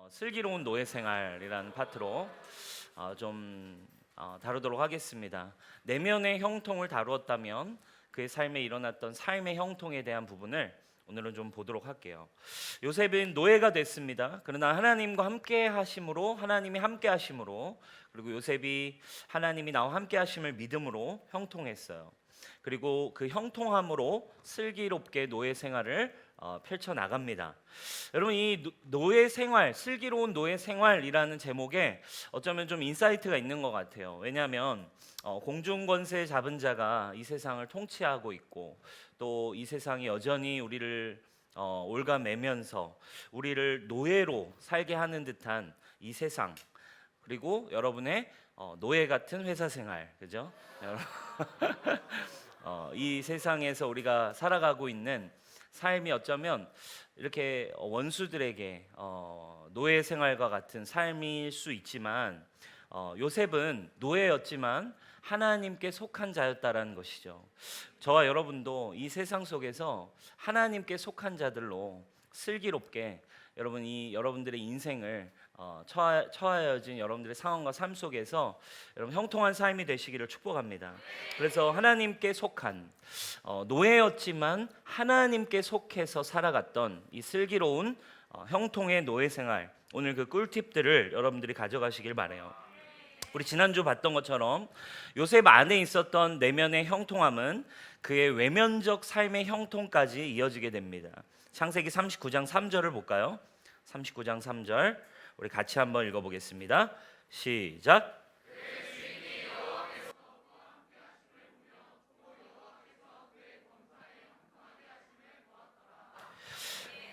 슬기로운 노예 생활이라는 파트로 다루도록 하겠습니다. 내면의 형통을 다루었다면 그의 삶에 일어났던 삶의 형통에 대한 부분을 오늘은 좀 보도록 할게요. 요셉은 노예가 됐습니다. 그러나 하나님과 함께 하심으로, 하나님이 함께 하심으로, 그리고 요셉이 하나님이 나와 함께 하심을 믿음으로 형통했어요. 그리고 그 형통함으로 슬기롭게 노예 생활을 펼쳐 나갑니다. 여러분, 이 노예 생활, 슬기로운 노예 생활이라는 제목에 어쩌면 좀 인사이트가 있는 것 같아요. 왜냐하면 공중 권세 잡은 자가 이 세상을 통치하고 있고, 또 이 세상이 여전히 우리를 올가매면서 우리를 노예로 살게 하는 듯한 이 세상, 그리고 여러분의 노예 같은 회사 생활, 그죠? 이 세상에서 우리가 살아가고 있는 삶이 어쩌면 이렇게 원수들에게 노예 생활과 같은 삶일 수 있지만, 요셉은 노예였지만 하나님께 속한 자였다라는 것이죠. 저와 여러분도 이 세상 속에서 하나님께 속한 자들로 슬기롭게 여러분들의 인생을 처하여진 여러분들의 상황과 삶 속에서 여러분 형통한 삶이 되시기를 축복합니다. 그래서 하나님께 속한 노예였지만 하나님께 속해서 살아갔던 이 슬기로운 형통의 노예 생활, 오늘 그 꿀팁들을 여러분들이 가져가시길 바라요. 우리 지난주 봤던 것처럼 요셉 안에 있었던 내면의 형통함은 그의 외면적 삶의 형통까지 이어지게 됩니다. 창세기 39장 3절을 볼까요? 39장 3절 우리 같이 한번 읽어보겠습니다. 시작.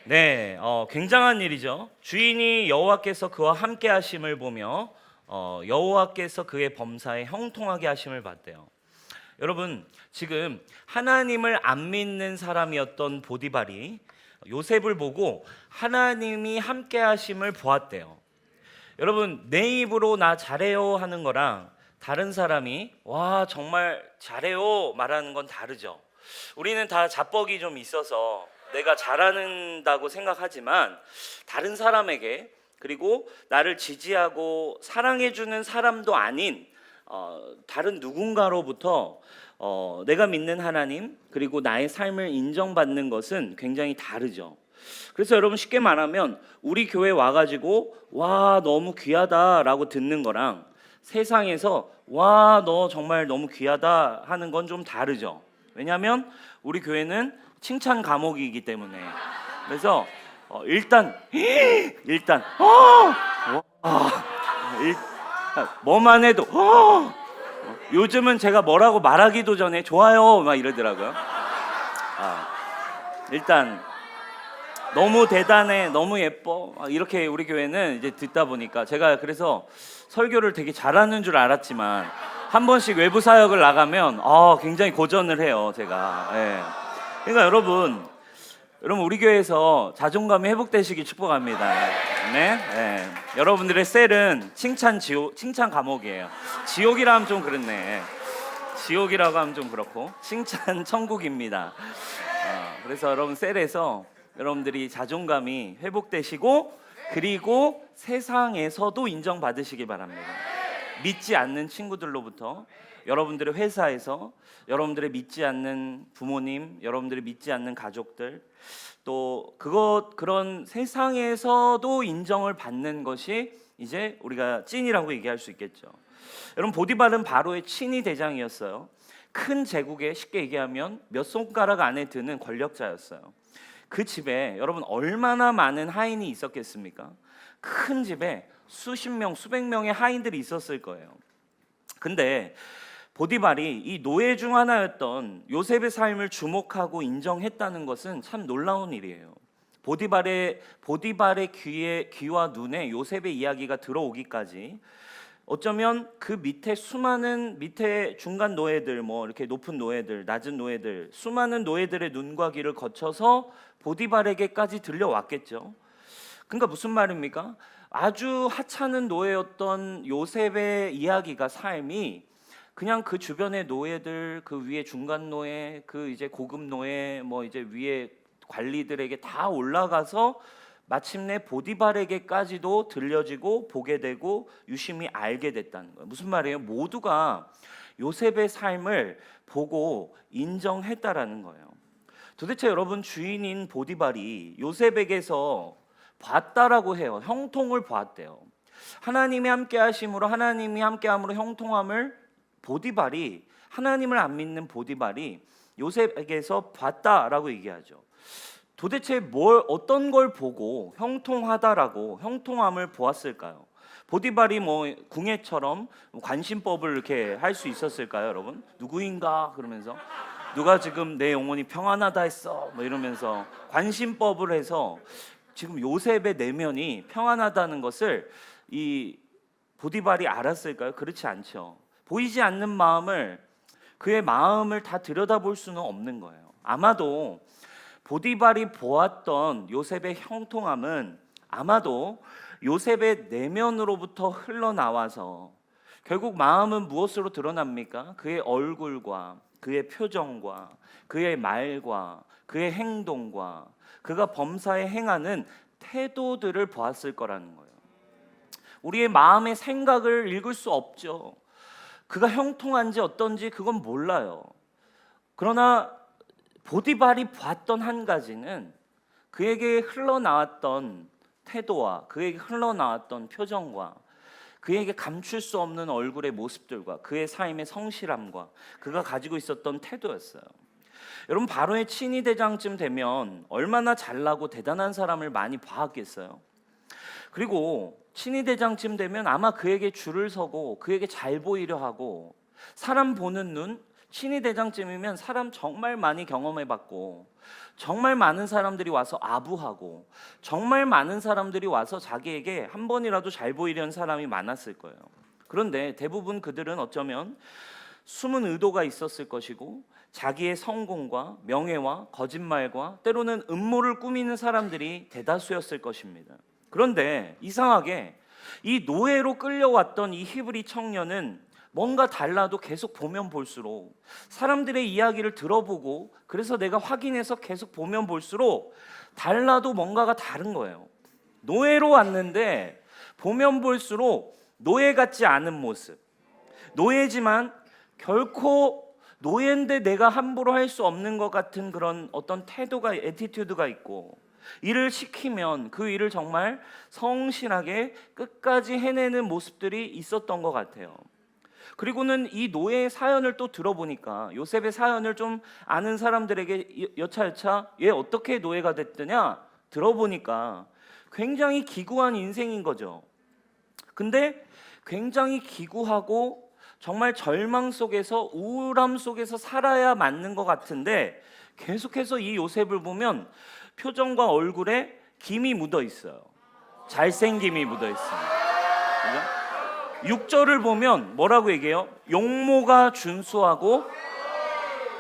네, 굉장한 일이죠. 주인이 여호와께서 그와 함께 하심을 보며 여호와께서 그의 범사에 형통하게 하심을 봤대요. 여러분, 지금 하나님을 안 믿는 사람이었던 보디발이 요셉을 보고 하나님이 함께 하심을 보았대요. 여러분, 내 입으로 나 잘해요 하는 거랑 다른 사람이 와 정말 잘해요 말하는 건 다르죠. 우리는 다 자뻑이 좀 있어서 내가 잘한다고 생각하지만 다른 사람에게, 그리고 나를 지지하고 사랑해주는 사람도 아닌 다른 누군가로부터 내가 믿는 하나님, 그리고 나의 삶을 인정받는 것은 굉장히 다르죠. 그래서 여러분, 쉽게 말하면 우리 교회 와가지고 와 너무 귀하다라고 듣는 거랑 세상에서 와 너 정말 너무 귀하다 하는 건 좀 다르죠. 왜냐하면 우리 교회는 칭찬 감옥이기 때문에. 그래서 일단 뭐만 해도 요즘은 제가 뭐라고 말하기도 전에 좋아요 막 이러더라고요. 일단 너무 대단해, 너무 예뻐, 이렇게 우리 교회는 이제 듣다 보니까 제가 그래서 설교를 되게 잘하는 줄 알았지만 한 번씩 외부 사역을 나가면 굉장히 고전을 해요, 제가. 예. 그러니까 여러분 우리 교회에서 자존감이 회복되시길 축복합니다. 네? 네. 여러분들의 셀은 칭찬 감옥이에요. 지옥이라 하면 좀 그렇네. 지옥이라고 하면 좀 그렇고 칭찬 천국입니다. 그래서 여러분 셀에서 여러분들이 자존감이 회복되시고, 그리고 세상에서도 인정받으시기 바랍니다. 믿지 않는 친구들로부터, 여러분들의 회사에서, 여러분들의 믿지 않는 부모님, 여러분들의 믿지 않는 가족들, 또 그런 세상에서도 인정을 받는 것이 이제 우리가 찐이라고 얘기할 수 있겠죠. 여러분, 보디발은 바로의 친위 대장이었어요. 큰 제국에 쉽게 얘기하면 몇 손가락 안에 드는 권력자였어요. 그 집에 여러분 얼마나 많은 하인이 있었겠습니까? 큰 집에 수십 명, 수백 명의 하인들이 있었을 거예요. 근데 보디발이 이 노예 중 하나였던 요셉의 삶을 주목하고 인정했다는 것은 참 놀라운 일이에요. 보디발의 귀와 눈에 요셉의 이야기가 들어오기까지 어쩌면 그 밑에 수많은 중간 노예들, 이렇게 높은 노예들, 낮은 노예들, 수많은 노예들의 눈과 귀를 거쳐서 보디발에게까지 들려왔겠죠. 그러니까 무슨 말입니까? 아주 하찮은 노예였던 요셉의 이야기가, 삶이 그냥 그 주변의 노예들, 그 위에 중간 노예, 그 이제 고급 노예, 이제 위에 관리들에게 다 올라가서 마침내 보디발에게까지도 들려지고 보게 되고 유심히 알게 됐다는 거예요. 무슨 말이에요? 모두가 요셉의 삶을 보고 인정했다라는 거예요. 도대체 여러분, 주인인 보디발이 요셉에게서 봤다라고 해요. 형통을 봤대요. 하나님이 함께 하심으로, 하나님이 함께 함으로 형통함을 보디발이, 하나님을 안 믿는 보디발이 요셉에게서 봤다라고 얘기하죠. 도대체 어떤 걸 보고 형통하다라고 형통함을 보았을까요? 보디발이 뭐 궁예처럼 관심법을 이렇게 할 수 있었을까요, 여러분? 누구인가 그러면서, 누가 지금 내 영혼이 평안하다 했어 뭐 이러면서 관심법을 해서 지금 요셉의 내면이 평안하다는 것을 이 보디발이 알았을까요? 그렇지 않죠. 보이지 않는 마음을, 그의 마음을 다 들여다볼 수는 없는 거예요. 아마도 보디발이 보았던 요셉의 형통함은 아마도 요셉의 내면으로부터 흘러나와서, 결국 마음은 무엇으로 드러납니까? 그의 얼굴과 그의 표정과 그의 말과 그의 행동과 그가 범사에 행하는 태도들을 보았을 거라는 거예요. 우리의 마음의 생각을 읽을 수 없죠. 그가 형통한지 어떤지 그건 몰라요. 그러나 보디발이 봤던 한 가지는 그에게 흘러나왔던 태도와 그에게 흘러나왔던 표정과 그에게 감출 수 없는 얼굴의 모습들과 그의 삶의 성실함과 그가 가지고 있었던 태도였어요. 여러분, 바로의 친위 대장쯤 되면 얼마나 잘나고 대단한 사람을 많이 봐왔겠어요. 그리고 친위 대장쯤 되면 아마 그에게 줄을 서고 그에게 잘 보이려 하고, 사람 보는 눈, 친위 대장쯤이면 사람 정말 많이 경험해봤고 정말 많은 사람들이 와서 아부하고 정말 많은 사람들이 와서 자기에게 한 번이라도 잘 보이려는 사람이 많았을 거예요. 그런데 대부분 그들은 어쩌면 숨은 의도가 있었을 것이고 자기의 성공과 명예와 거짓말과 때로는 음모를 꾸미는 사람들이 대다수였을 것입니다. 그런데 이상하게 이 노예로 끌려왔던 이 히브리 청년은 뭔가 달라도 계속 보면 볼수록, 사람들의 이야기를 들어보고 그래서 내가 확인해서 계속 보면 볼수록 달라도 뭔가가 다른 거예요. 노예로 왔는데 보면 볼수록 노예 같지 않은 모습, 노예지만 결코 노예인데 내가 함부로 할 수 없는 것 같은 그런 어떤 태도가, 애티튜드가 있고, 일을 시키면 그 일을 정말 성실하게 끝까지 해내는 모습들이 있었던 것 같아요. 그리고는 이 노예의 사연을 또 들어보니까, 요셉의 사연을 좀 아는 사람들에게 여차여차 얘 어떻게 노예가 됐더냐 들어보니까 굉장히 기구한 인생인 거죠. 근데 굉장히 기구하고 정말 절망 속에서, 우울함 속에서 살아야 맞는 것 같은데 계속해서 이 요셉을 보면 표정과 얼굴에 김이 묻어 있어요. 잘생김이 묻어 있습니다. 그죠? 6절을 보면 뭐라고 얘기해요? 용모가 준수하고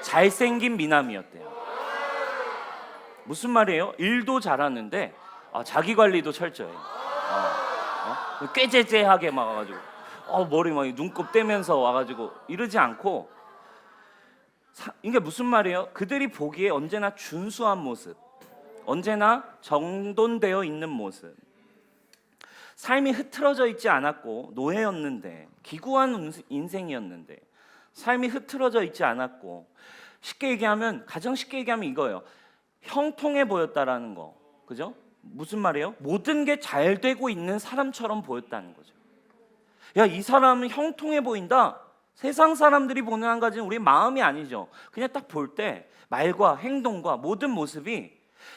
잘생긴 미남이었대요. 무슨 말이에요? 일도 잘하는데 자기 관리도 철저해. 꾀죄죄하게 막 와가지고 머리 막 눈곱 떼면서 와가지고 이러지 않고, 이게 무슨 말이에요? 그들이 보기에 언제나 준수한 모습, 언제나 정돈되어 있는 모습, 삶이 흐트러져 있지 않았고, 노예였는데, 기구한 인생이었는데 삶이 흐트러져 있지 않았고, 쉽게 얘기하면, 가장 쉽게 얘기하면 이거예요. 형통해 보였다라는 거. 그죠? 무슨 말이에요? 모든 게 잘 되고 있는 사람처럼 보였다는 거죠. 야, 이 사람은 형통해 보인다. 세상 사람들이 보는 한 가지는 우리 마음이 아니죠. 그냥 딱 볼 때 말과 행동과 모든 모습이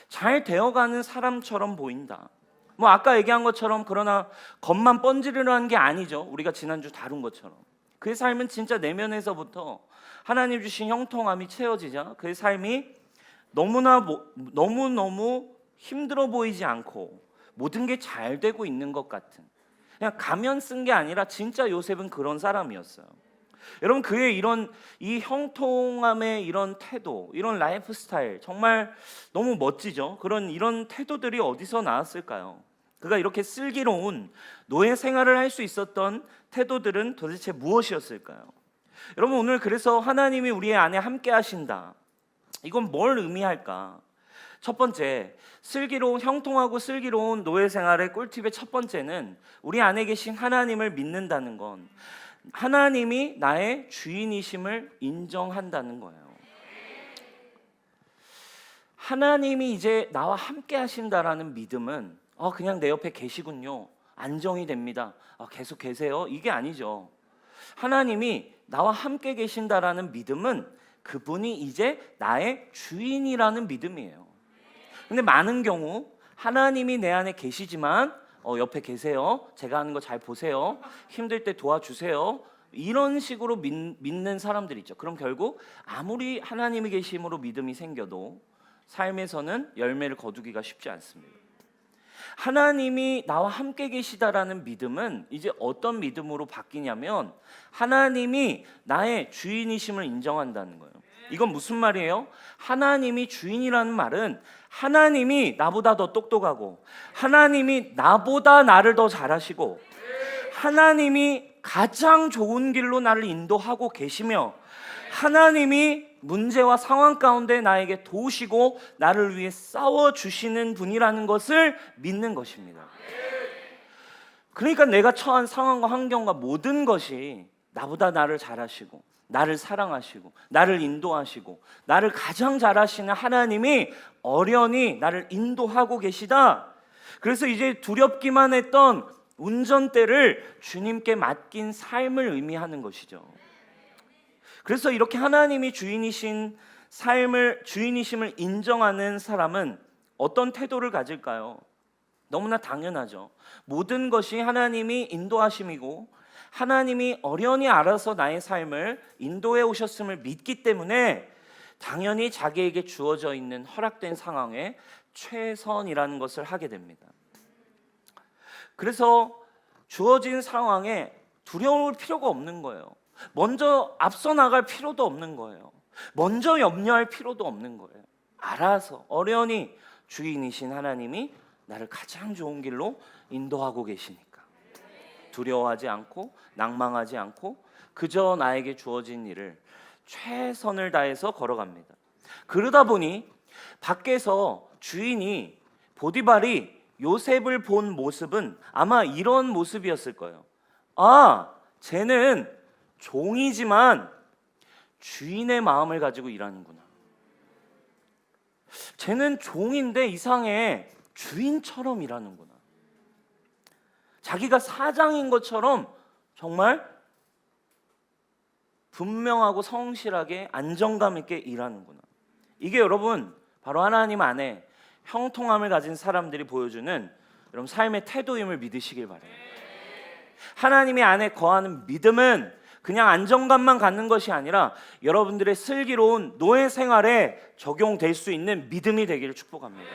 잘 되어가는 사람처럼 보인다. 뭐 아까 얘기한 것처럼, 그러나 겉만 번지르르한 게 아니죠. 우리가 지난주 다룬 것처럼 그의 삶은 진짜 내면에서부터 하나님 주신 형통함이 채워지자 그의 삶이 너무너무 힘들어 보이지 않고 모든 게 잘 되고 있는 것 같은, 그냥 가면 쓴 게 아니라 진짜 요셉은 그런 사람이었어요. 여러분, 그의 이 형통함의 이런 태도, 이런 라이프 스타일 정말 너무 멋지죠. 이런 태도들이 어디서 나왔을까요? 그가 이렇게 슬기로운 노예 생활을 할 수 있었던 태도들은 도대체 무엇이었을까요? 여러분, 오늘 그래서 하나님이 우리의 안에 함께 하신다, 이건 뭘 의미할까? 첫 번째, 형통하고 슬기로운 노예 생활의 꿀팁의 첫 번째는 우리 안에 계신 하나님을 믿는다는 건 하나님이 나의 주인이심을 인정한다는 거예요. 하나님이 이제 나와 함께 하신다라는 믿음은 그냥 내 옆에 계시군요, 안정이 됩니다, 계속 계세요, 이게 아니죠. 하나님이 나와 함께 계신다라는 믿음은 그분이 이제 나의 주인이라는 믿음이에요. 근데 많은 경우 하나님이 내 안에 계시지만 옆에 계세요, 제가 하는 거 잘 보세요, 힘들 때 도와주세요, 이런 식으로 믿는 사람들이 있죠. 그럼 결국 아무리 하나님이 계심으로 믿음이 생겨도 삶에서는 열매를 거두기가 쉽지 않습니다. 하나님이 나와 함께 계시다라는 믿음은 이제 어떤 믿음으로 바뀌냐면 하나님이 나의 주인이심을 인정한다는 거예요. 이건 무슨 말이에요? 하나님이 주인이라는 말은 하나님이 나보다 더 똑똑하고 하나님이 나보다 나를 더 잘하시고 하나님이 가장 좋은 길로 나를 인도하고 계시며 하나님이 문제와 상황 가운데 나에게 도우시고 나를 위해 싸워주시는 분이라는 것을 믿는 것입니다. 그러니까 내가 처한 상황과 환경과 모든 것이 나보다 나를 잘하시고 나를 사랑하시고 나를 인도하시고 나를 가장 잘하시는 하나님이 어련히 나를 인도하고 계시다. 그래서 이제 두렵기만 했던 운전대를 주님께 맡긴 삶을 의미하는 것이죠. 그래서 이렇게 하나님이 주인이심을 인정하는 사람은 어떤 태도를 가질까요? 너무나 당연하죠. 모든 것이 하나님이 인도하심이고 하나님이 어련히 알아서 나의 삶을 인도해 오셨음을 믿기 때문에 당연히 자기에게 주어져 있는 허락된 상황에 최선이라는 것을 하게 됩니다. 그래서 주어진 상황에 두려울 필요가 없는 거예요. 먼저 앞서 나갈 필요도 없는 거예요. 먼저 염려할 필요도 없는 거예요. 알아서 어련히 주인이신 하나님이 나를 가장 좋은 길로 인도하고 계시니까 두려워하지 않고 낭망하지 않고 그저 나에게 주어진 일을 최선을 다해서 걸어갑니다. 그러다 보니 밖에서 주인이 보디발이 요셉을 본 모습은 아마 이런 모습이었을 거예요. 쟤는 종이지만 주인의 마음을 가지고 일하는구나. 쟤는 종인데 이상해, 주인처럼 일하는구나. 자기가 사장인 것처럼 정말 분명하고 성실하게 안정감 있게 일하는구나. 이게 여러분 바로 하나님 안에 형통함을 가진 사람들이 보여주는 여러분 삶의 태도임을 믿으시길 바라요. 하나님의 안에 거하는 믿음은 그냥 안정감만 갖는 것이 아니라 여러분들의 슬기로운 노예 생활에 적용될 수 있는 믿음이 되기를 축복합니다.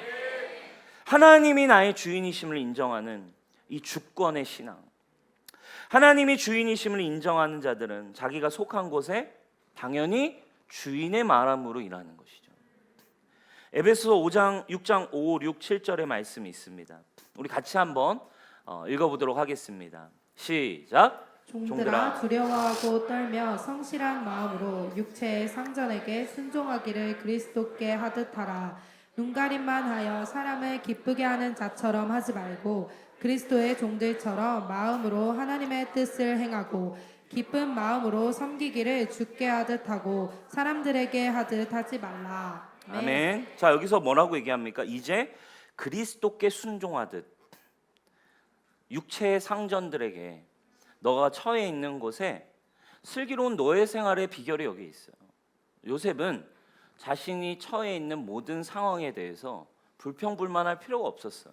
하나님이 나의 주인이심을 인정하는 이 주권의 신앙, 하나님이 주인이심을 인정하는 자들은 자기가 속한 곳에 당연히 주인의 마음으로 일하는 것이죠. 에베소서 6장 5, 6, 7절의 말씀이 있습니다. 우리 같이 한번 읽어보도록 하겠습니다. 시작. 종들아 두려워하고 떨며 성실한 마음으로 육체의 상전에게 순종하기를 그리스도께 하듯 하라. 눈가림만 하여 사람을 기쁘게 하는 자처럼 하지 말고 그리스도의 종들처럼 마음으로 하나님의 뜻을 행하고 기쁜 마음으로 섬기기를 주께 하듯 하고 사람들에게 하듯 하지 말라. 아멘. 자, 여기서 뭐라고 얘기합니까? 이제 그리스도께 순종하듯 육체의 상전들에게 너가 처해 있는 곳에 슬기로운 노예 생활의 비결이 여기 있어요. 요셉은 자신이 처해 있는 모든 상황에 대해서 불평불만할 필요가 없었어요.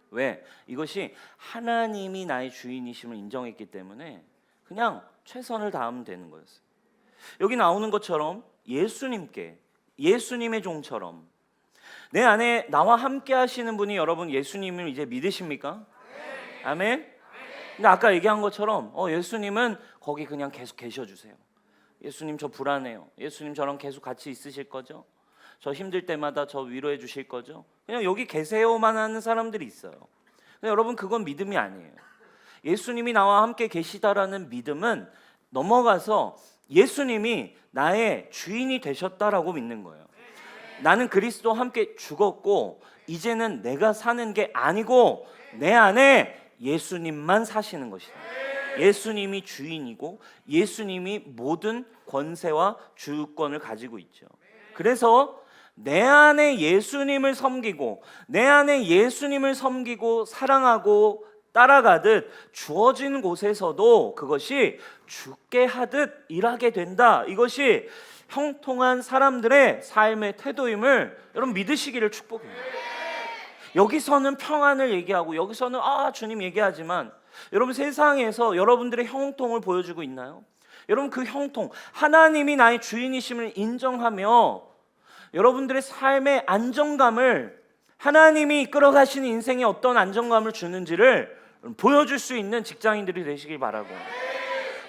왜? 이것이 하나님이 나의 주인이심을 인정했기 때문에 그냥 최선을 다하면 되는 거였어요. 여기 나오는 것처럼 예수님의 종처럼 내 안에 나와 함께 하시는 분이 여러분 예수님을 이제 믿으십니까? 아멘. 근데 아까 얘기한 것처럼 예수님은 거기 그냥 계속 계셔주세요. 예수님 저 불안해요. 예수님 저랑 계속 같이 있으실 거죠? 저 힘들 때마다 저 위로해 주실 거죠? 그냥 여기 계세요만 하는 사람들이 있어요. 근데 여러분 그건 믿음이 아니에요. 예수님이 나와 함께 계시다라는 믿음은 넘어가서 예수님이 나의 주인이 되셨다라고 믿는 거예요. 나는 그리스도와 함께 죽었고 이제는 내가 사는 게 아니고 내 안에 예수님만 사시는 것이다. 예수님이 주인이고 예수님이 모든 권세와 주권을 가지고 있죠. 그래서 내 안에 예수님을 섬기고 내 안에 예수님을 섬기고 사랑하고 따라가듯 주어진 곳에서도 그것이 죽게 하듯 일하게 된다. 이것이 형통한 사람들의 삶의 태도임을 여러분 믿으시기를 축복합니다. 여기서는 평안을 얘기하고 여기서는 주님 얘기하지만 여러분 세상에서 여러분들의 형통을 보여주고 있나요? 여러분 그 형통, 하나님이 나의 주인이심을 인정하며 여러분들의 삶의 안정감을 하나님이 이끌어 가시는 인생에 어떤 안정감을 주는지를 보여줄 수 있는 직장인들이 되시길 바라고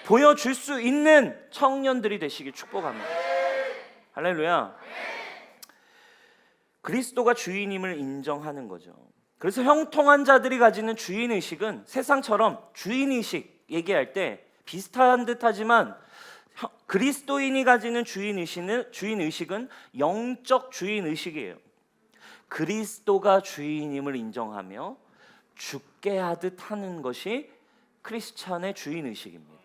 보여줄 수 있는 청년들이 되시길 축복합니다. 할렐루야. 그리스도가 주인임을 인정하는 거죠. 그래서 형통한 자들이 가지는 주인의식은 세상처럼 주인의식 얘기할 때 비슷한 듯하지만 그리스도인이 가지는 주인의식은 영적 주인의식이에요. 그리스도가 주인임을 인정하며 죽게 하듯 하는 것이 크리스찬의 주인의식입니다.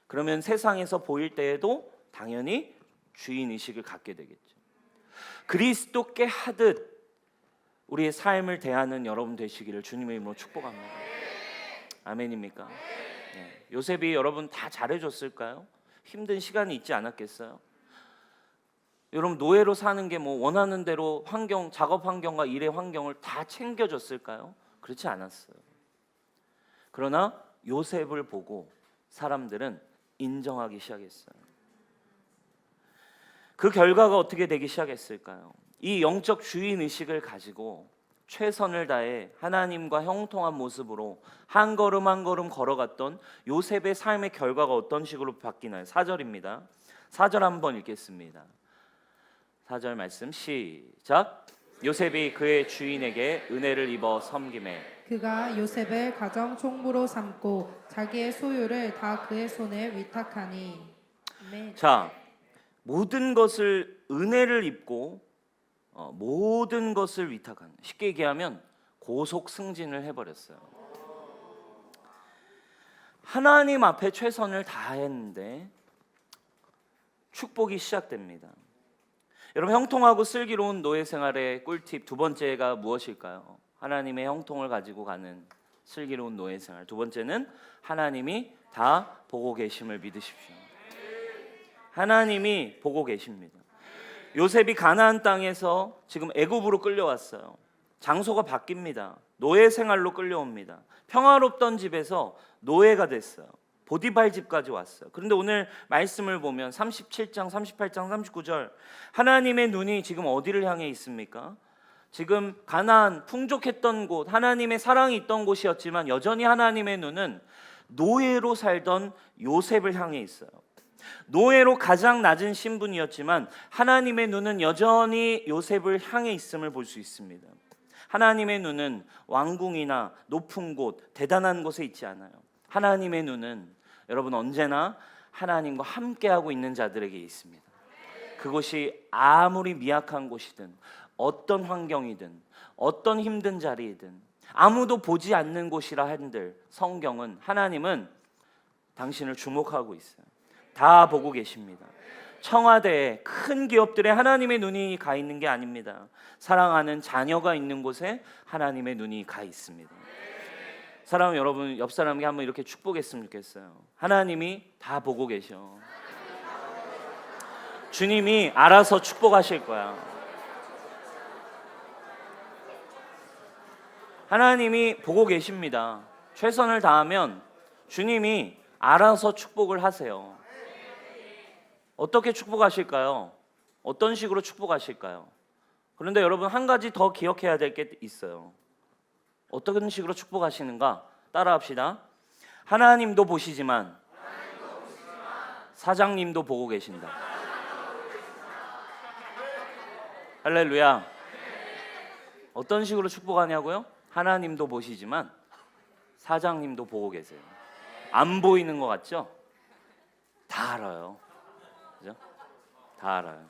그러면 세상에서 보일 때에도 당연히 주인의식을 갖게 되겠죠. 그리스도께 하듯 우리의 삶을 대하는 여러분 되시기를 주님의 이름으로 축복합니다. 아멘입니까? 네. 요셉이 여러분 다 잘해줬을까요? 힘든 시간이 있지 않았겠어요? 여러분 노예로 사는 게 뭐 원하는 대로 작업 환경과 일의 환경을 다 챙겨줬을까요? 그렇지 않았어요. 그러나 요셉을 보고 사람들은 인정하기 시작했어요. 그 결과가 어떻게 되기 시작했을까요? 이 영적 주인의식을 가지고 최선을 다해 하나님과 형통한 모습으로 한 걸음 한 걸음 걸어갔던 요셉의 삶의 결과가 어떤 식으로 바뀌나요? 4절입니다. 4절 한번 읽겠습니다. 4절 말씀 시작. 요셉이 그의 주인에게 은혜를 입어 섬기매 그가 요셉을 가정 총무로 삼고 자기의 소유를 다 그의 손에 위탁하니. 아멘. 자, 모든 것을 은혜를 입고 모든 것을 위탁한, 쉽게 얘기하면 고속 승진을 해버렸어요. 하나님 앞에 최선을 다했는데 축복이 시작됩니다. 여러분 형통하고 슬기로운 노예 생활의 꿀팁 두 번째가 무엇일까요? 하나님의 형통을 가지고 가는 슬기로운 노예 생활. 두 번째는 하나님이 다 보고 계심을 믿으십시오. 하나님이 보고 계십니다. 요셉이 가나안 땅에서 지금 애굽으로 끌려왔어요. 장소가 바뀝니다. 노예 생활로 끌려옵니다. 평화롭던 집에서 노예가 됐어요. 보디발 집까지 왔어요. 그런데 오늘 말씀을 보면 37장, 38장, 39절 하나님의 눈이 지금 어디를 향해 있습니까? 지금 가나안 풍족했던 곳, 하나님의 사랑이 있던 곳이었지만 여전히 하나님의 눈은 노예로 살던 요셉을 향해 있어요. 노예로 가장 낮은 신분이었지만 하나님의 눈은 여전히 요셉을 향해 있음을 볼 수 있습니다. 하나님의 눈은 왕궁이나 높은 곳, 대단한 곳에 있지 않아요. 하나님의 눈은 여러분 언제나 하나님과 함께하고 있는 자들에게 있습니다. 그곳이 아무리 미약한 곳이든 어떤 환경이든 어떤 힘든 자리이든 아무도 보지 않는 곳이라 한들 성경은 하나님은 당신을 주목하고 있어요. 다 보고 계십니다. 청와대에 큰 기업들에 하나님의 눈이 가 있는 게 아닙니다. 사랑하는 자녀가 있는 곳에 하나님의 눈이 가 있습니다. 사랑하는 여러분, 옆 사람에게 한번 이렇게 축복했으면 좋겠어요. 하나님이 다 보고 계셔. 주님이 알아서 축복하실 거야. 하나님이 보고 계십니다. 최선을 다하면 주님이 알아서 축복을 하세요. 어떻게 축복하실까요? 어떤 식으로 축복하실까요? 그런데 여러분 한 가지 더 기억해야 될 게 있어요. 어떤 식으로 축복하시는가? 따라합시다. 하나님도 보시지만 사장님도 보고 계신다. 할렐루야. 어떤 식으로 축복하냐고요? 하나님도 보시지만 사장님도 보고 계세요. 안 보이는 것 같죠? 다 알아요. 그죠? 다 알아요.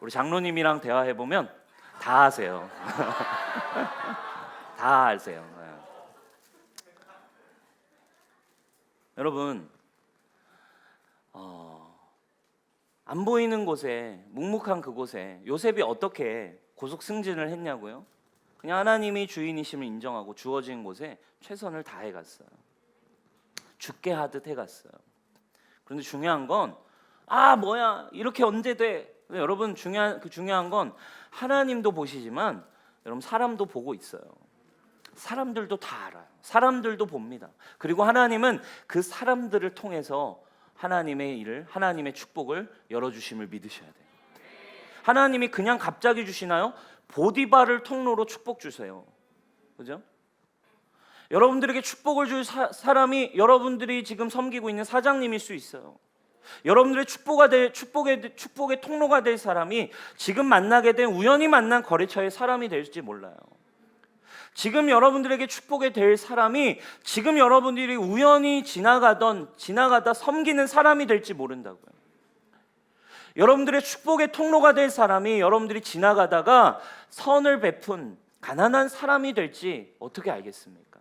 우리 장로님이랑 대화해 보면 다 아세요. 다 아세요. 네. 여러분, 안 보이는 곳에, 묵묵한 그곳에 요셉이 어떻게 고속 승진을 했냐고요? 그냥 하나님이 주인이심을 인정하고 주어진 곳에 최선을 다해 갔어요. 죽게 하듯 해갔어요. 그런데 중요한 건 뭐야 이렇게 언제 돼? 여러분 중요한 건 하나님도 보시지만 여러분 사람도 보고 있어요. 사람들도 다 알아요. 사람들도 봅니다. 그리고 하나님은 그 사람들을 통해서 하나님의 일을, 하나님의 축복을 열어주심을 믿으셔야 돼요. 하나님이 그냥 갑자기 주시나요? 보디발을 통로로 축복 주세요. 그죠? 여러분들에게 축복을 줄 사람이 여러분들이 지금 섬기고 있는 사장님일 수 있어요. 여러분들의 축복의 통로가 될 사람이 지금 만나게 된 우연히 만난 거래처의 사람이 될지 몰라요. 지금 여러분들에게 축복이 될 사람이 지금 여러분들이 우연히 지나가다 섬기는 사람이 될지 모른다고요. 여러분들의 축복의 통로가 될 사람이 여러분들이 지나가다가 선을 베푼 가난한 사람이 될지 어떻게 알겠습니까?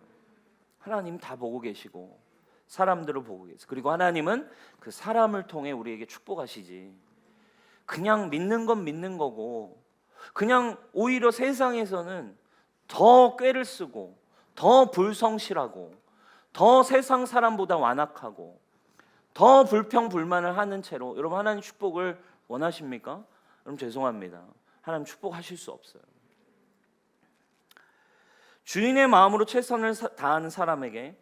하나님 다 보고 계시고 사람들을 보고 계세요. 그리고 하나님은 그 사람을 통해 우리에게 축복하시지, 그냥 믿는 건 믿는 거고 그냥 오히려 세상에서는 더 꾀를 쓰고 더 불성실하고 더 세상 사람보다 완악하고 더 불평불만을 하는 채로 여러분 하나님 축복을 원하십니까? 여러분 죄송합니다. 하나님 축복하실 수 없어요. 주인의 마음으로 최선을 다하는 사람에게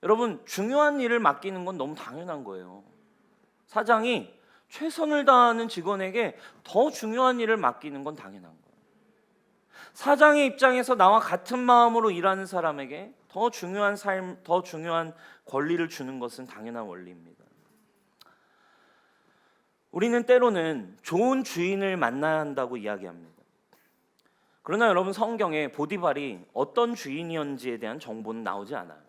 여러분 중요한 일을 맡기는 건 너무 당연한 거예요. 사장이 최선을 다하는 직원에게 더 중요한 일을 맡기는 건 당연한 거예요. 사장의 입장에서 나와 같은 마음으로 일하는 사람에게 더 중요한 삶, 더 중요한 권리를 주는 것은 당연한 원리입니다. 우리는 때로는 좋은 주인을 만나야 한다고 이야기합니다. 그러나 여러분 성경에 보디발이 어떤 주인이었는지에 대한 정보는 나오지 않아요.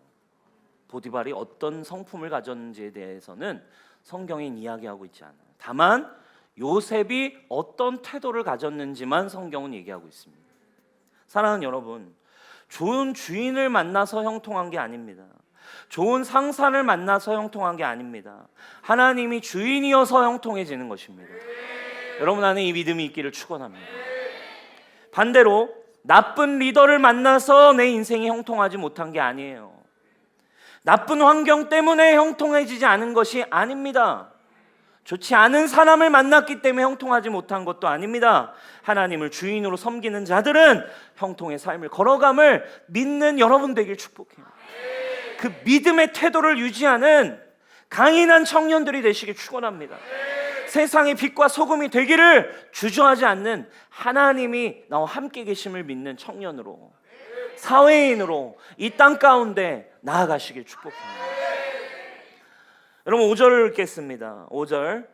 보디발이 어떤 성품을 가졌는지에 대해서는 성경엔 이야기하고 있지 않아요. 다만 요셉이 어떤 태도를 가졌는지만 성경은 얘기하고 있습니다. 사랑하는 여러분, 좋은 주인을 만나서 형통한 게 아닙니다. 좋은 상사를 만나서 형통한 게 아닙니다. 하나님이 주인이어서 형통해지는 것입니다. 여러분 안에 이 믿음이 있기를 축원합니다. 반대로 나쁜 리더를 만나서 내 인생이 형통하지 못한 게 아니에요. 나쁜 환경 때문에 형통해지지 않은 것이 아닙니다. 좋지 않은 사람을 만났기 때문에 형통하지 못한 것도 아닙니다. 하나님을 주인으로 섬기는 자들은 형통의 삶을 걸어감을 믿는 여러분 되길 축복해요. 그 믿음의 태도를 유지하는 강인한 청년들이 되시길 축원합니다. 세상의 빛과 소금이 되기를 주저하지 않는 하나님이 나와 함께 계심을 믿는 청년으로, 사회인으로 이 땅 가운데 나아가시길 축복합니다. 여러분 5절을 읽겠습니다. 5절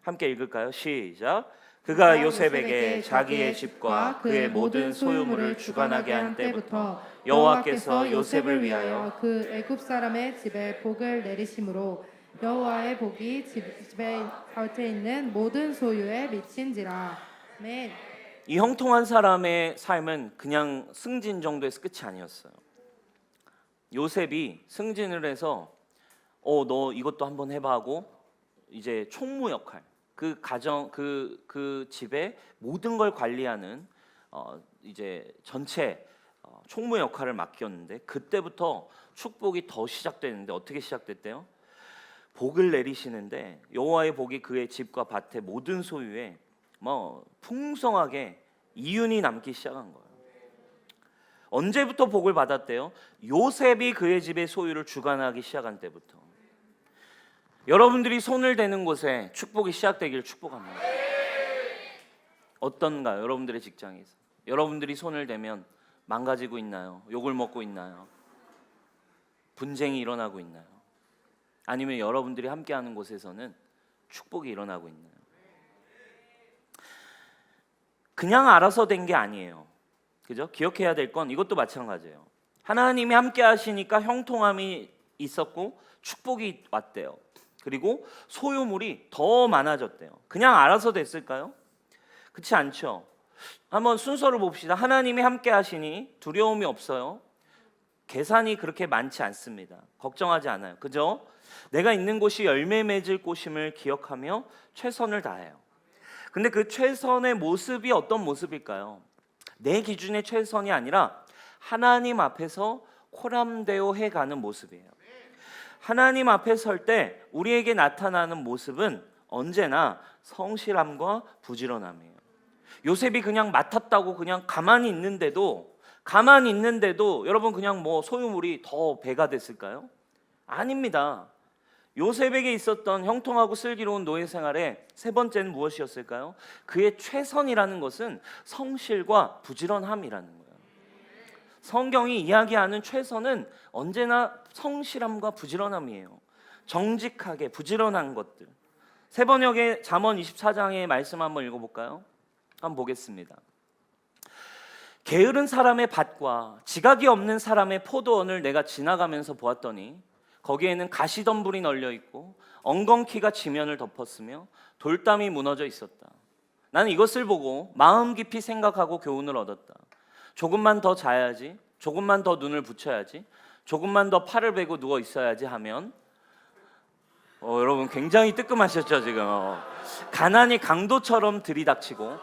함께 읽을까요? 시작. 그가 요셉에게 자기의 집과 그의 모든 소유물을 주관하게 한 때부터 여호와께서 요셉을 위하여 그 애굽 사람의 집에 복을 내리심으로 여호와의 복이 집에 곁에 있는 모든 소유에 미친지라. 아멘. 이 형통한 사람의 삶은 그냥 승진 정도에서 끝이 아니었어요. 요셉이 승진을 해서 너 이것도 한번 해봐 하고 이제 총무 역할, 그 가정 그 집의 모든 걸 관리하는 이제 전체 총무 역할을 맡겼는데 그때부터 축복이 더 시작되는데 어떻게 시작됐대요? 복을 내리시는데 여호와의 복이 그의 집과 밭의 모든 소유에 풍성하게 이윤이 남기 시작한 거예요. 언제부터 복을 받았대요? 요셉이 그의 집의 소유를 주관하기 시작한 때부터. 여러분들이 손을 대는 곳에 축복이 시작되기를 축복합니다. 어떤가요? 여러분들의 직장에서 여러분들이 손을 대면 망가지고 있나요? 욕을 먹고 있나요? 분쟁이 일어나고 있나요? 아니면 여러분들이 함께하는 곳에서는 축복이 일어나고 있나요? 그냥 알아서 된 게 아니에요. 그죠? 기억해야 될 건 이것도 마찬가지예요. 하나님이 함께 하시니까 형통함이 있었고 축복이 왔대요. 그리고 소유물이 더 많아졌대요. 그냥 알아서 됐을까요? 그렇지 않죠? 한번 순서를 봅시다. 하나님이 함께 하시니 두려움이 없어요. 계산이 그렇게 많지 않습니다. 걱정하지 않아요. 그죠? 내가 있는 곳이 열매 맺을 곳임을 기억하며 최선을 다해요. 근데 그 최선의 모습이 어떤 모습일까요? 내 기준의 최선이 아니라 하나님 앞에서 코람데오 해가는 모습이에요. 하나님 앞에 설 때 우리에게 나타나는 모습은 언제나 성실함과 부지런함이에요. 요셉이 그냥 맡았다고 그냥 가만히 있는데도 여러분 그냥 뭐 소유물이 더 배가 됐을까요? 아닙니다. 요셉에게 있었던 형통하고 슬기로운 노예 생활의 세 번째는 무엇이었을까요? 그의 최선이라는 것은 성실과 부지런함이라는 거예요. 성경이 이야기하는 최선은 언제나 성실함과 부지런함이에요. 정직하게 부지런한 것들. 세 번역의 잠언 24장의 말씀 한번 읽어볼까요? 한번 보겠습니다. 게으른 사람의 밭과 지각이 없는 사람의 포도원을 내가 지나가면서 보았더니 거기에는 가시덤불이 널려 있고 엉겅퀴가 지면을 덮었으며 돌담이 무너져 있었다. 나는 이것을 보고 마음 깊이 생각하고 교훈을 얻었다. 조금만 더 자야지, 조금만 더 눈을 붙여야지, 조금만 더 팔을 베고 누워 있어야지 하면 여러분 굉장히 뜨끔하셨죠 지금. 가난이 강도처럼 들이닥치고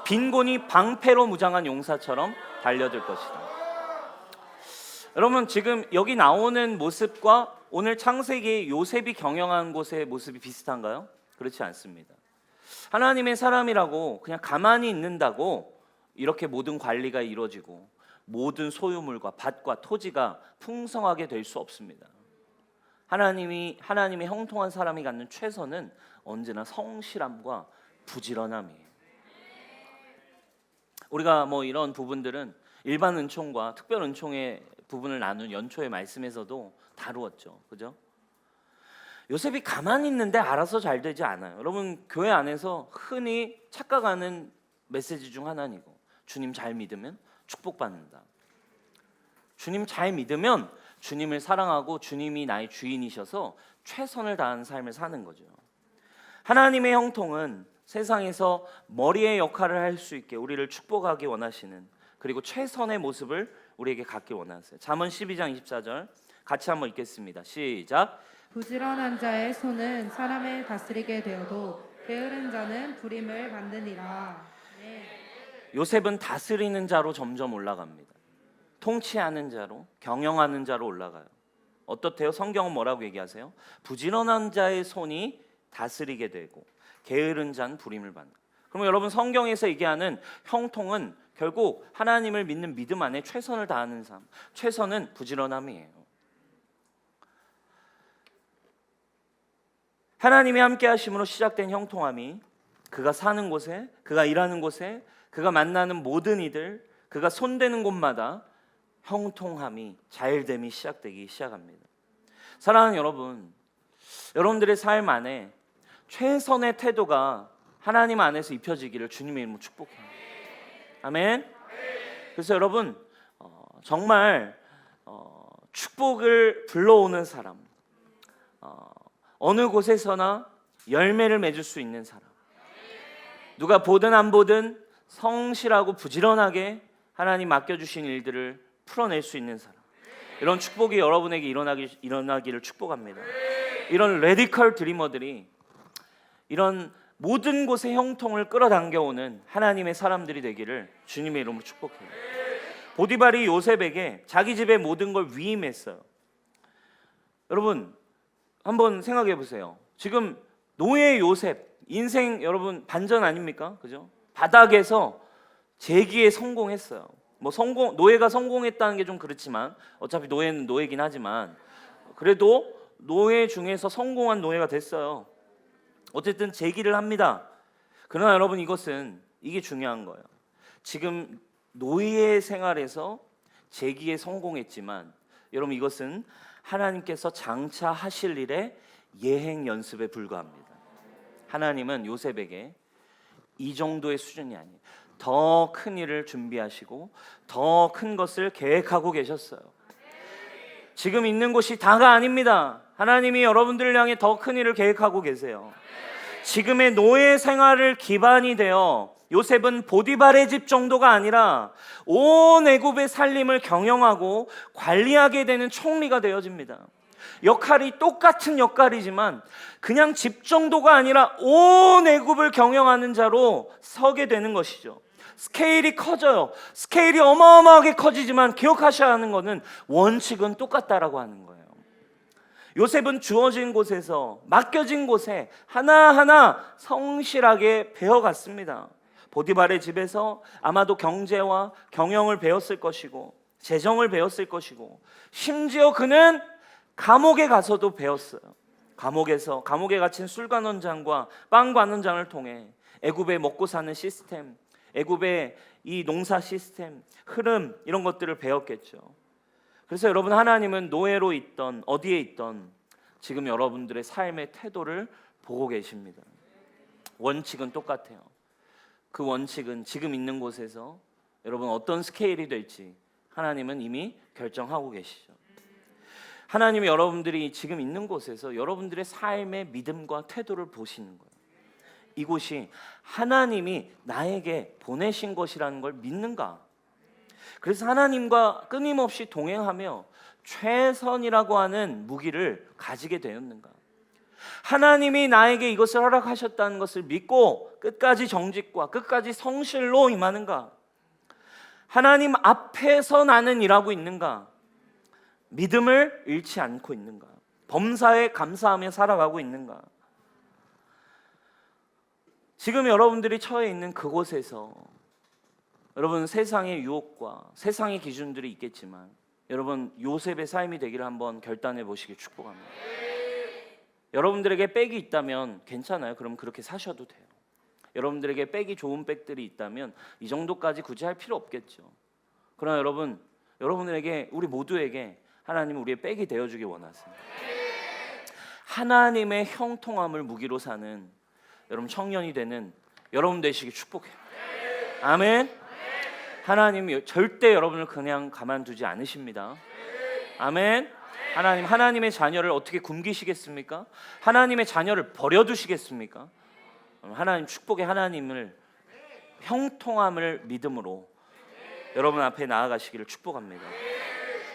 빈곤이 방패로 무장한 용사처럼 달려들 것이다. 여러분 지금 여기 나오는 모습과 오늘 창세기 요셉이 경영한 곳의 모습이 비슷한가요? 그렇지 않습니다. 하나님의 사람이라고 그냥 가만히 있는다고 이렇게 모든 관리가 이루어지고 모든 소유물과 밭과 토지가 풍성하게 될 수 없습니다. 하나님의 형통한 사람이 갖는 최선은 언제나 성실함과 부지런함이에요. 우리가 뭐 이런 부분들은 일반 은총과 특별 은총의 부분을 나눈 연초의 말씀에서도 다루었죠. 그죠? 요셉이 가만히 있는데 알아서 잘 되지 않아요. 여러분 교회 안에서 흔히 착각하는 메시지 중 하나이고, 주님 잘 믿으면 축복받는다. 주님 잘 믿으면 주님을 사랑하고 주님이 나의 주인이셔서 최선을 다하는 삶을 사는 거죠. 하나님의 형통은 세상에서 머리의 역할을 할 수 있게 우리를 축복하기 원하시는, 그리고 최선의 모습을 우리에게 갖기 원하세요. 잠언 12장 24절 같이 한번 읽겠습니다. 시작. 부지런한 자의 손은 사람을 다스리게 되어도 게으른 자는 불임을 만드니라. 요셉은 다스리는 자로 점점 올라갑니다. 통치하는 자로, 경영하는 자로 올라가요. 어떻대요? 성경은 뭐라고 얘기하세요? 부지런한 자의 손이 다스리게 되고 게으른 자는 불임을 받는. 그러면 여러분 성경에서 얘기하는 형통은 결국 하나님을 믿는 믿음 안에 최선을 다하는 삶, 최선은 부지런함이에요. 하나님이 함께 하심으로 시작된 형통함이 그가 사는 곳에, 그가 일하는 곳에, 그가 만나는 모든 이들, 그가 손대는 곳마다 형통함이, 잘됨이 시작되기 시작합니다. 사랑하는 여러분, 여러분들의 삶 안에 최선의 태도가 하나님 안에서 입혀지기를 주님의 이름으로 축복해요. 아멘. 그래서 여러분 정말 축복을 불러오는 사람, 어느 곳에서나 열매를 맺을 수 있는 사람, 누가 보든 안 보든 성실하고 부지런하게 하나님 맡겨주신 일들을 풀어낼 수 있는 사람, 이런 축복이 여러분에게 일어나기를 축복합니다. 이런 레디컬 드리머들이 이런 모든 곳의 형통을 끌어당겨오는 하나님의 사람들이 되기를 주님의 이름으로 축복해요. 보디발이 요셉에게 자기 집의 모든 걸 위임했어요. 여러분 한번 생각해 보세요. 지금 노예 요셉 인생 여러분 반전 아닙니까? 그죠? 바닥에서 재기에 성공했어요. 뭐 노예가 성공했다는 게 좀 그렇지만 어차피 노예는 노예긴 하지만 그래도 노예 중에서 성공한 노예가 됐어요. 어쨌든 재기를 합니다. 그러나 여러분 이게 중요한 거예요. 지금 노예 생활에서 재기에 성공했지만 여러분 이것은 하나님께서 장차 하실 일의 예행 연습에 불과합니다. 하나님은 요셉에게 이 정도의 수준이 아니에요. 더 큰 일을 준비하시고 더 큰 것을 계획하고 계셨어요. 지금 있는 곳이 다가 아닙니다. 하나님이 여러분들을 향해 더 큰 일을 계획하고 계세요. 지금의 노예 생활을 기반이 되어 요셉은 보디발의 집 정도가 아니라 온 애굽의 살림을 경영하고 관리하게 되는 총리가 되어집니다. 역할이 똑같은 역할이지만 그냥 집 정도가 아니라 온 애굽을 경영하는 자로 서게 되는 것이죠. 스케일이 커져요. 스케일이 어마어마하게 커지지만 기억하셔야 하는 것은 원칙은 똑같다라고 하는 거예요. 요셉은 주어진 곳에서, 맡겨진 곳에 하나하나 성실하게 배워갔습니다. 보디발의 집에서 아마도 경제와 경영을 배웠을 것이고 재정을 배웠을 것이고, 심지어 그는 감옥에 가서도 배웠어요. 감옥에 갇힌 술관원장과 빵관원장을 통해 애굽의 먹고 사는 시스템, 애굽의 이 농사 시스템, 흐름, 이런 것들을 배웠겠죠. 그래서 여러분, 하나님은 노예로 있던 어디에 있던 지금 여러분들의 삶의 태도를 보고 계십니다. 원칙은 똑같아요. 그 원칙은 지금 있는 곳에서 여러분 어떤 스케일이 될지 하나님은 이미 결정하고 계시죠. 하나님이 여러분들이 지금 있는 곳에서 여러분들의 삶의 믿음과 태도를 보시는 거예요. 이곳이 하나님이 나에게 보내신 것이라는 걸 믿는가? 그래서 하나님과 끊임없이 동행하며 최선이라고 하는 무기를 가지게 되었는가? 하나님이 나에게 이것을 허락하셨다는 것을 믿고 끝까지 정직과 끝까지 성실로 임하는가? 하나님 앞에서 나는 일하고 있는가? 믿음을 잃지 않고 있는가? 범사에 감사하며 살아가고 있는가? 지금 여러분들이 처해 있는 그곳에서 여러분, 세상의 유혹과 세상의 기준들이 있겠지만 여러분, 요셉의 삶이 되기를 한번 결단해 보시길 축복합니다. 여러분들에게 백이 있다면 괜찮아요. 그럼 그렇게 사셔도 돼요. 여러분들에게 백이 좋은 백들이 있다면 이 정도까지 굳이 할 필요 없겠죠. 그러나 여러분, 여러분들에게, 우리 모두에게 하나님은 우리의 백이 되어주기 원하십니다. 하나님의 형통함을 무기로 사는 여러분 청년이 되는 여러분 되시길 축복해요. 아멘. 하나님이 절대 여러분을 그냥 가만두지 않으십니다. 아멘. 하나님의 자녀를 어떻게 굶기시겠습니까? 하나님의 자녀를 버려두시겠습니까? 하나님 축복의 하나님을, 형통함을 믿음으로 여러분 앞에 나아가시기를 축복합니다.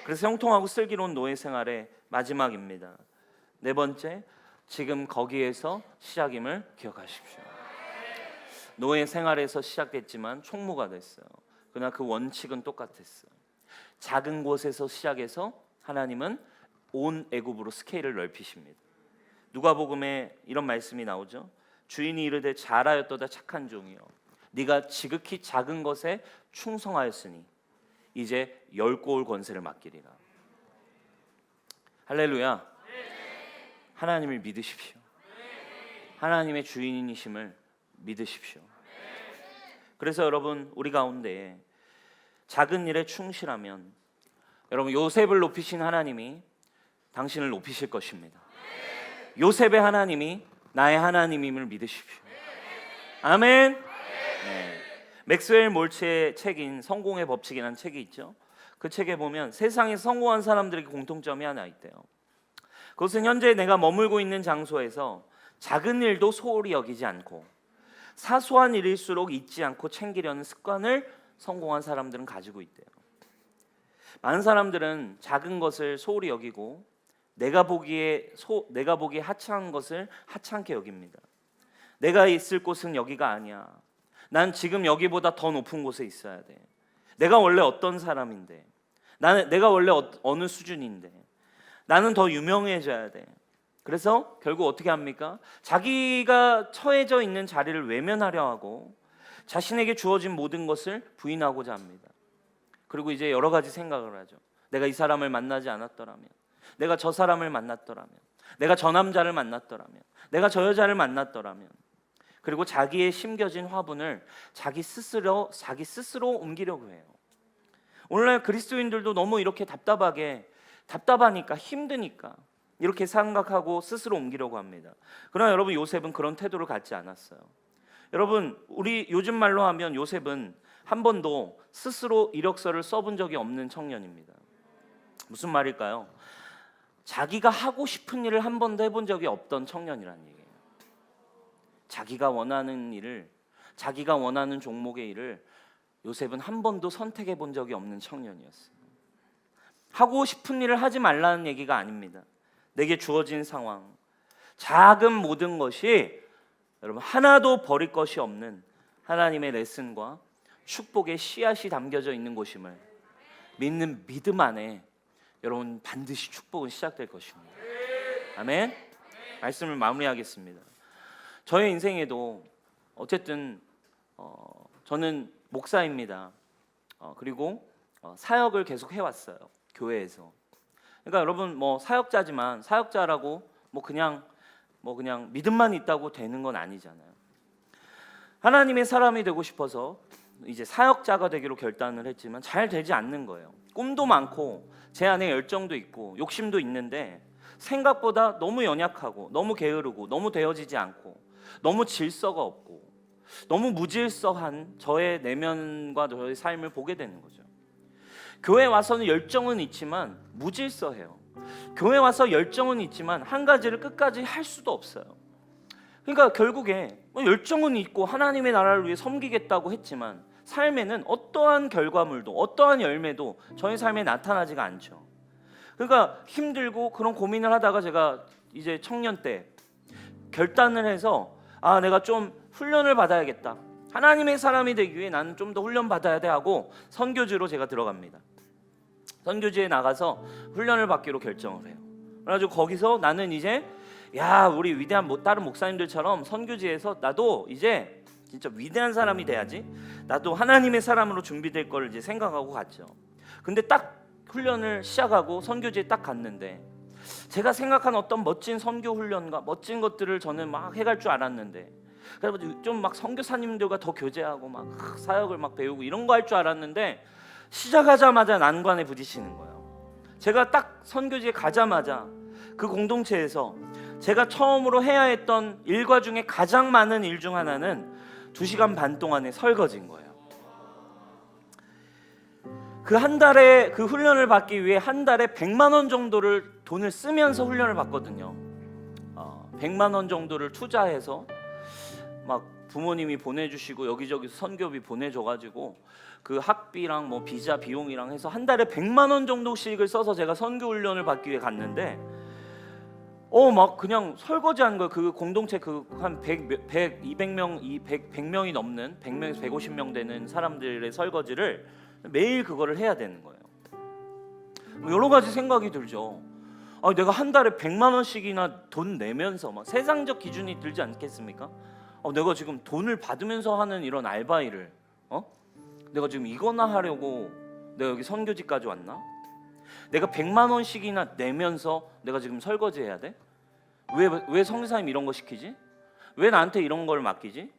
그래서 형통하고 슬기로운 노예 생활의 마지막입니다. 네 번째, 지금 거기에서 시작임을 기억하십시오. 노예 생활에서 시작됐지만 총무가 됐어요. 그러나 그 원칙은 똑같았어요. 작은 곳에서 시작해서 하나님은 온 애굽으로 스케일을 넓히십니다. 누가복음에 이런 말씀이 나오죠. 주인이 이르되 잘하였도다 착한 종이여, 네가 지극히 작은 것에 충성하였으니 이제 10고을 권세를 맡기리라. 할렐루야. 하나님을 믿으십시오. 하나님의 주인이심을 믿으십시오. 그래서 여러분, 우리 가운데 작은 일에 충실하면 여러분, 요셉을 높이신 하나님이 당신을 높이실 것입니다. 요셉의 하나님이 나의 하나님임을 믿으십시오. 아멘. 네. 맥스웰 몰츠의 책인 성공의 법칙이라는 책이 있죠. 그 책에 보면 세상에서 성공한 사람들에게 공통점이 하나 있대요. 그것은 현재 내가 머물고 있는 장소에서 작은 일도 소홀히 여기지 않고 사소한 일일수록 잊지 않고 챙기려는 습관을 성공한 사람들은 가지고 있대요. 많은 사람들은 작은 것을 소홀히 여기고 내가 보기에 하찮은 것을 하찮게 여깁니다. 내가 있을 곳은 여기가 아니야. 난 지금 여기보다 더 높은 곳에 있어야 돼. 내가 원래 어떤 사람인데, 내가 원래 어느 수준인데, 나는 더 유명해져야 돼. 그래서 결국 어떻게 합니까? 자기가 처해져 있는 자리를 외면하려 하고 자신에게 주어진 모든 것을 부인하고자 합니다. 그리고 이제 여러 가지 생각을 하죠. 내가 이 사람을 만나지 않았더라면, 내가 저 사람을 만났더라면, 내가 저 남자를 만났더라면, 내가 저 여자를 만났더라면. 그리고 자기의 심겨진 화분을 자기 스스로 옮기려고 해요. 오늘날 그리스도인들도 너무 이렇게 답답하니까, 힘드니까 이렇게 생각하고 스스로 옮기려고 합니다. 그러나 여러분, 요셉은 그런 태도를 갖지 않았어요. 여러분, 우리 요즘 말로 하면 요셉은 한 번도 스스로 이력서를 써본 적이 없는 청년입니다. 무슨 말일까요? 자기가 하고 싶은 일을 한 번도 해본 적이 없던 청년이라는 얘기예요. 자기가 원하는 일을 자기가 원하는 종목의 일을 요셉은 한 번도 선택해 본 적이 없는 청년이었어요. 하고 싶은 일을 하지 말라는 얘기가 아닙니다. 내게 주어진 상황, 작은 모든 것이 여러분 하나도 버릴 것이 없는 하나님의 레슨과 축복의 씨앗이 담겨져 있는 곳임을 믿는 믿음 안에 여러분 반드시 축복은 시작될 것입니다. 아멘. 말씀을 마무리하겠습니다. 저의 인생에도 어쨌든 저는 목사입니다. 그리고 사역을 계속 해왔어요. 교회에서. 그러니까 여러분 뭐 사역자지만 사역자라고 뭐 그냥 믿음만 있다고 되는 건 아니잖아요. 하나님의 사람이 되고 싶어서 이제 사역자가 되기로 결단을 했지만 잘 되지 않는 거예요. 꿈도 많고 제 안에 열정도 있고 욕심도 있는데 생각보다 너무 연약하고 너무 게으르고 너무 되어지지 않고 너무 질서가 없고 너무 무질서한 저의 내면과 저의 삶을 보게 되는 거죠. 교회 와서는 열정은 있지만 무질서해요. 교회 와서 열정은 있지만 한 가지를 끝까지 할 수도 없어요. 그러니까 결국에 열정은 있고 하나님의 나라를 위해 섬기겠다고 했지만 삶에는 어떠한 결과물도 어떠한 열매도 저의 삶에 나타나지가 않죠. 그러니까 힘들고 그런 고민을 하다가 제가 이제 청년 때 결단을 해서 내가 좀 훈련을 받아야겠다. 하나님의 사람이 되기 위해 나는 좀 더 훈련 받아야 돼 하고 선교지로 제가 들어갑니다. 선교지에 나가서 훈련을 받기로 결정을 해요. 그래가지고 거기서 나는 이제 우리 위대한 다른 목사님들처럼 선교지에서 나도 이제 진짜 위대한 사람이 돼야지. 나도 하나님의 사람으로 준비될 걸 이제 생각하고 갔죠. 근데 딱 훈련을 시작하고 선교지에 딱 갔는데 제가 생각한 어떤 멋진 선교 훈련과 멋진 것들을 저는 막 해갈 줄 알았는데 그래서 좀 막 선교사님들과 더 교제하고 막 사역을 막 배우고 이런 거 할 줄 알았는데 시작하자마자 난관에 부딪히는 거예요. 제가 딱 선교지에 가자마자 그 공동체에서 제가 처음으로 해야 했던 일과 중에 가장 많은 일 중 하나는 2시간 반 동안의 설거지인 거예요. 그 한 달에 그 훈련을 받기 위해 한 달에 100만 원 정도를 돈을 쓰면서 훈련을 받거든요. 100만 원 정도를 투자해서 막 부모님이 보내주시고 여기저기서 선교비 보내줘가지고 그 학비랑 뭐 비자 비용이랑 해서 한 달에 100만 원 정도씩을 써서 제가 선교 훈련을 받기 위해 갔는데 막 그냥 설거지하는 거예요. 그 공동체 한 100명이 넘는 100명에서 150명 되는 사람들의 설거지를 매일 그거를 해야 되는 거예요. 여러 가지 생각이 들죠. 내가 한 달에 100만 원씩이나 돈 내면서 막 세상적 기준이 들지 않겠습니까? 내가 지금 돈을 받으면서 하는 이런 알바 일을 내가 지금 이거나 하려고 내가 여기 선교지까지 왔나? 내가 100만 원씩이나 내면서 내가 지금 설거지 해야 돼? 왜 선교사님 이런 거 시키지? 왜 나한테 이런 걸 맡기지?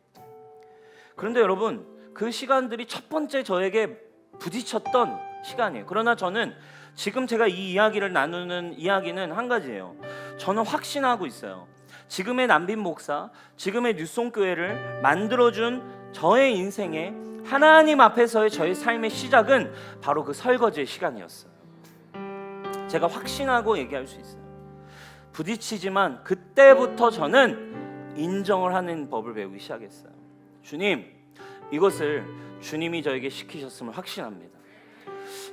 그런데 여러분 그 시간들이 첫 번째 저에게 부딪혔던 시간이에요. 그러나 저는 지금 제가 이 이야기를 나누는 이야기는 한 가지예요. 저는 확신하고 있어요. 지금의 남빈 목사, 지금의 뉴송교회를 만들어준 저의 인생에 하나님 앞에서의 저의 삶의 시작은 바로 그 설거지의 시간이었어요. 제가 확신하고 얘기할 수 있어요. 부딪히지만 그때부터 저는 인정을 하는 법을 배우기 시작했어요. 주님, 이것을 주님이 저에게 시키셨음을 확신합니다.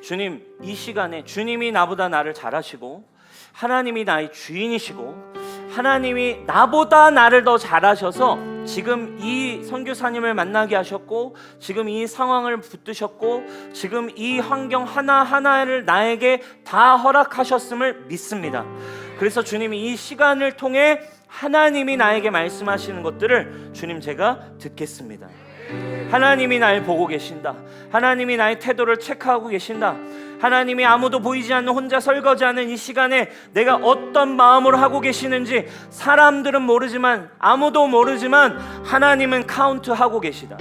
주님, 이 시간에 주님이 나보다 나를 잘 아시고 하나님이 나의 주인이시고 하나님이 나보다 나를 더 잘하셔서 지금 이 선교사님을 만나게 하셨고 지금 이 상황을 붙드셨고 지금 이 환경 하나하나를 나에게 다 허락하셨음을 믿습니다. 그래서 주님이 이 시간을 통해 하나님이 나에게 말씀하시는 것들을 주님 제가 듣겠습니다. 하나님이 날 보고 계신다. 하나님이 나의 태도를 체크하고 계신다. 하나님이 아무도 보이지 않는 혼자 설거지하는 이 시간에 내가 어떤 마음으로 하고 계시는지 사람들은 모르지만 아무도 모르지만 하나님은 카운트하고 계시다.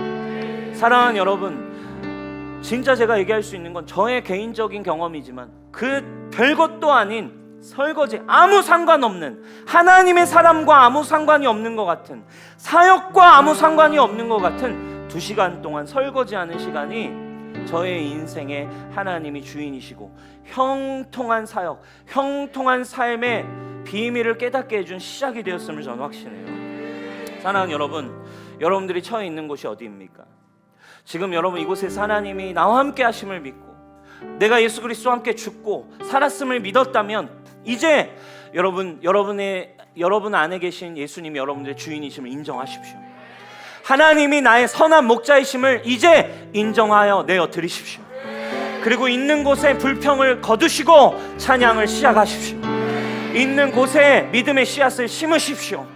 사랑하는 여러분, 진짜 제가 얘기할 수 있는 건 저의 개인적인 경험이지만 그 별것도 아닌 설거지 아무 상관없는 하나님의 사람과 아무 상관이 없는 것 같은 사역과 아무 상관이 없는 것 같은 2시간 동안 설거지하는 시간이 저의 인생에 하나님이 주인이시고 형통한 사역, 형통한 삶의 비밀을 깨닫게 해준 시작이 되었음을 저는 확신해요. 사랑하는 여러분, 여러분들이 처해 있는 곳이 어디입니까? 지금 여러분 이곳에서 하나님이 나와 함께 하심을 믿고 내가 예수 그리스도와 함께 죽고 살았음을 믿었다면 이제 여러분 안에 계신 예수님이 여러분들의 주인이심을 인정하십시오. 하나님이 나의 선한 목자이심을 이제 인정하여 내어 드리십시오. 그리고 있는 곳에 불평을 거두시고 찬양을 시작하십시오. 있는 곳에 믿음의 씨앗을 심으십시오.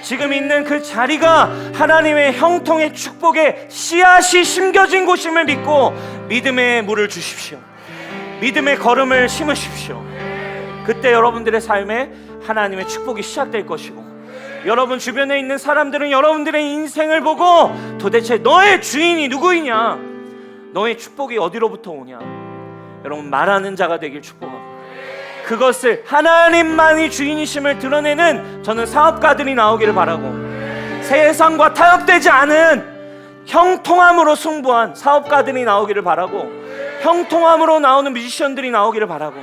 지금 있는 그 자리가 하나님의 형통의 축복의 씨앗이 심겨진 곳임을 믿고 믿음의 물을 주십시오. 믿음의 걸음을 심으십시오. 그때 여러분들의 삶에 하나님의 축복이 시작될 것이고 여러분 주변에 있는 사람들은 여러분들의 인생을 보고 도대체 너의 주인이 누구이냐, 너의 축복이 어디로부터 오냐, 여러분 말하는 자가 되길 축복합니다. 그것을 하나님만이 주인이심을 드러내는 저는 사업가들이 나오기를 바라고, 세상과 타협되지 않은 형통함으로 승부한 사업가들이 나오기를 바라고, 형통함으로 나오는 뮤지션들이 나오기를 바라고,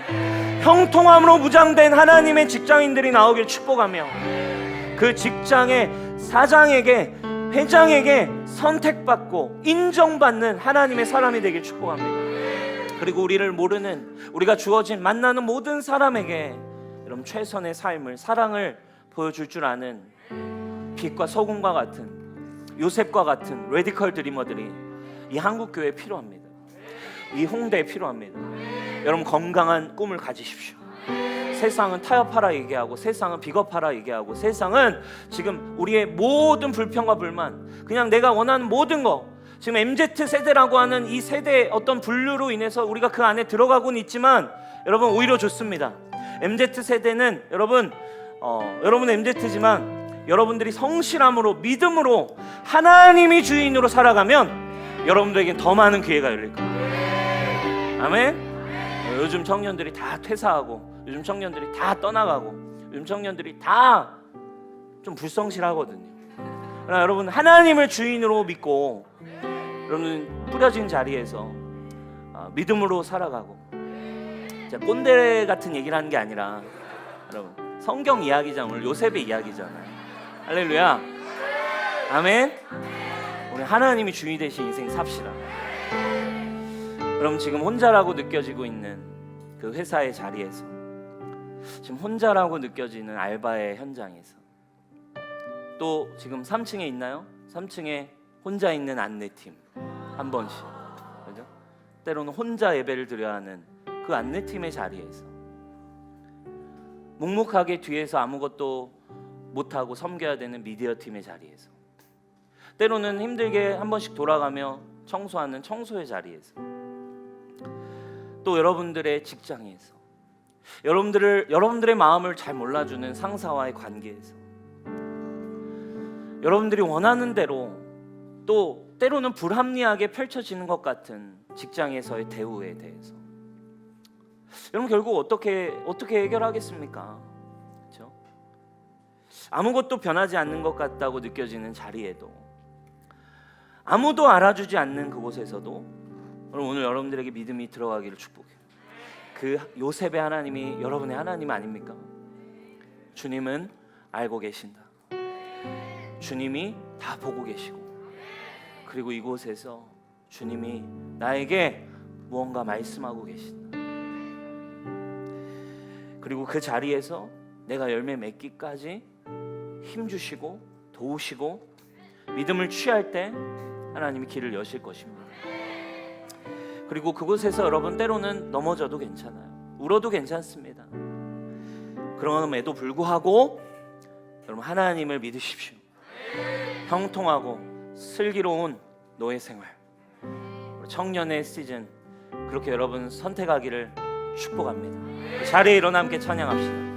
형통함으로 무장된 하나님의 직장인들이 나오기를 축복하며 그 직장의 사장에게, 회장에게 선택받고 인정받는 하나님의 사람이 되길 축복합니다. 그리고 우리를 모르는, 우리가 주어진 만나는 모든 사람에게 여러분 최선의 삶을, 사랑을 보여줄 줄 아는 빛과 소금과 같은, 요셉과 같은 레디컬 드리머들이 이 한국교회에 필요합니다. 이 홍대에 필요합니다. 여러분 건강한 꿈을 가지십시오. 세상은 타협하라 얘기하고, 세상은 비겁하라 얘기하고, 세상은 지금 우리의 모든 불평과 불만, 그냥 내가 원하는 모든 거, 지금 MZ세대라고 하는 이 세대의 어떤 분류로 인해서 우리가 그 안에 들어가고는 있지만 여러분 오히려 좋습니다. MZ세대는 여러분 MZ지만 여러분들이 성실함으로, 믿음으로 하나님이 주인으로 살아가면 여러분들에게 더 많은 기회가 열릴 거예요. 아멘. 요즘 청년들이 다 퇴사하고, 요즘 청년들이 다 떠나가고, 요즘 청년들이 다 좀 불성실하거든요. 그러나 여러분 하나님을 주인으로 믿고 여러분 뿌려진 자리에서 믿음으로 살아가고, 꼰대 같은 얘기를 하는 게 아니라 여러분 성경 이야기잖아요. 오늘 요셉의 이야기잖아요. 할렐루야. 아멘. 우리 하나님이 주인이 되신 인생 삽시다. 여러분 지금 혼자라고 느껴지고 있는 그 회사의 자리에서, 지금 혼자라고 느껴지는 알바의 현장에서, 또 지금 3층에 있나요? 3층에 혼자 있는 안내팀 한 번씩, 그죠? 때로는 혼자 예배를 드려야 하는 그 안내팀의 자리에서, 묵묵하게 뒤에서 아무것도 못하고 섬겨야 되는 미디어팀의 자리에서, 때로는 힘들게 한 번씩 돌아가며 청소하는 청소의 자리에서, 또 여러분들의 직장에서, 여러분들의 마음을 잘 몰라주는 상사와의 관계에서, 여러분들이 원하는 대로 또 때로는 불합리하게 펼쳐지는 것 같은 직장에서의 대우에 대해서 여러분 결국 어떻게 해결하겠습니까? 그렇죠? 아무것도 변하지 않는 것 같다고 느껴지는 자리에도, 아무도 알아주지 않는 그곳에서도 오늘 여러분들에게 믿음이 들어가기를 축복해요. 그 요셉의 하나님이 여러분의 하나님 아닙니까? 주님은 알고 계신다. 주님이 다 보고 계시고, 그리고 이곳에서 주님이 나에게 무언가 말씀하고 계신다. 그리고 그 자리에서 내가 열매 맺기까지 힘주시고 도우시고 믿음을 취할 때 하나님이 길을 여실 것입니다. 그리고 그곳에서 여러분 때로는 넘어져도 괜찮아요. 울어도 괜찮습니다. 그럼에도 불구하고 여러분 하나님을 믿으십시오. 형통하고 슬기로운 노예 생활, 청년의 시즌, 그렇게 여러분 선택하기를 축복합니다. 자리에 일어나 함께 찬양합시다.